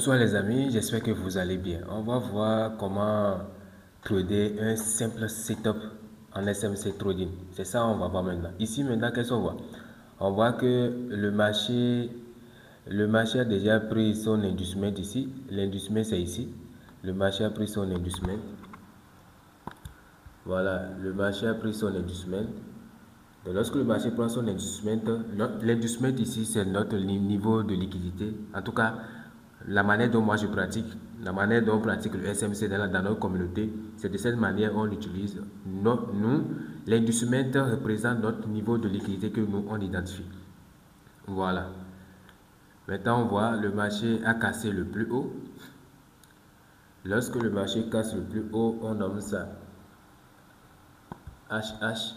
Bonsoir les amis, j'espère que vous allez bien. On va voir comment trader un simple setup en SMC Trading. C'est ça on va voir maintenant. Ici maintenant, qu'est-ce qu'on voit? On voit que le marché a déjà pris son inducement ici. L'inducement c'est ici. Le marché a pris son inducement. Voilà, le marché a pris son inducement. Donc, lorsque le marché prend son inducement, l'inducement ici c'est notre niveau de liquidité. En tout cas, la manière dont moi je pratique, la manière dont on pratique le SMC dans notre communauté, c'est de cette manière qu'on l'utilise. Nous, l'inducement représente notre niveau de liquidité que nous on identifie. Voilà. Maintenant on voit le marché a cassé le plus haut. Lorsque le marché casse le plus haut, on nomme ça HH.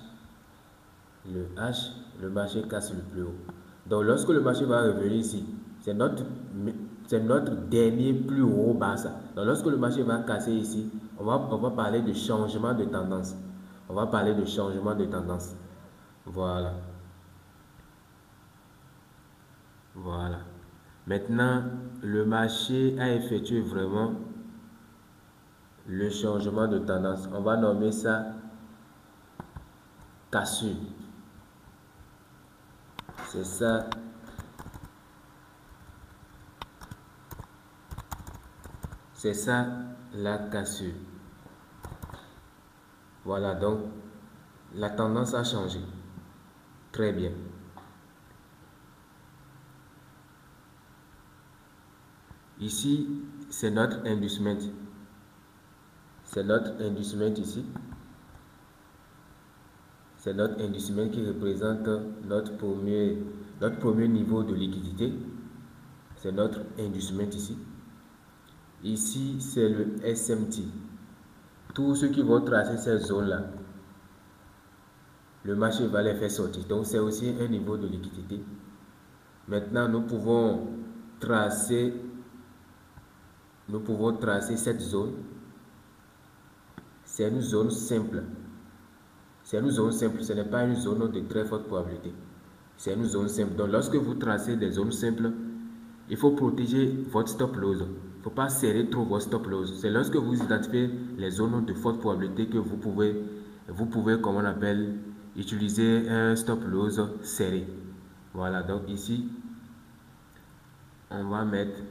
Le H, le marché casse le plus haut. Donc lorsque le marché va revenir ici, c'est notre dernier plus haut bas. Donc lorsque le marché va casser ici, on va parler de changement de tendance. On va parler de changement de tendance. Voilà. Voilà. Maintenant, le marché a effectué vraiment le changement de tendance. On va nommer ça cassure. C'est ça. C'est ça la cassure. Voilà, donc la tendance a changé. Très bien. Ici, c'est notre inducement. C'est notre inducement ici. C'est notre inducement qui représente notre premier niveau de liquidité. C'est notre inducement ici. Ici, c'est le SMT. Tous ceux qui vont tracer ces zones-là, le marché va les faire sortir. Donc, c'est aussi un niveau de liquidité. Maintenant, nous pouvons tracer cette zone. C'est une zone simple. C'est une zone simple, ce n'est pas une zone de très forte probabilité. C'est une zone simple. Donc, lorsque vous tracez des zones simples, il faut protéger votre stop loss. Il ne faut pas serrer trop votre stop loss. C'est lorsque vous identifiez les zones de forte probabilité que vous pouvez, comme on appelle, utiliser un stop loss serré. Voilà, donc ici, on va mettre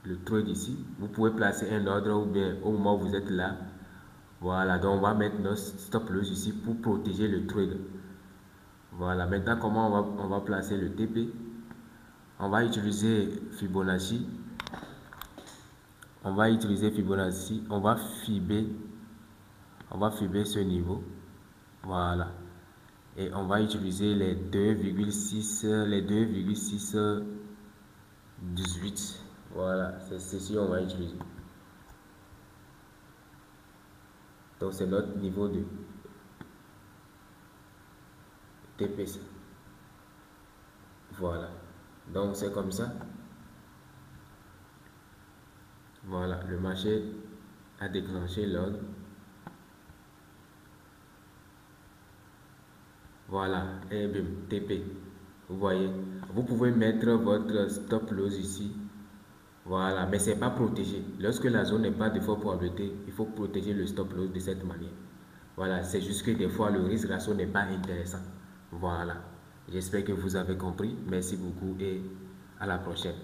le trade ici. Vous pouvez placer un ordre ou bien au moment où vous êtes là. Voilà, donc on va mettre notre stop loss ici pour protéger le trade. Voilà, maintenant comment on va placer le TP? On va utiliser Fibonacci. On va fibber ce niveau. Voilà. Et on va utiliser les 2,618. Voilà, c'est ceci on va utiliser. Donc c'est notre niveau de TP. Voilà. Donc c'est comme ça. Voilà, le marché a déclenché l'ordre. Voilà, et bim, TP. Vous voyez, vous pouvez mettre votre stop loss ici. Voilà, mais c'est pas protégé. Lorsque la zone n'est pas de forte probabilité, il faut protéger le stop loss de cette manière. Voilà, c'est juste que des fois le risque ratio n'est pas intéressant. Voilà, j'espère que vous avez compris. Merci beaucoup et à la prochaine.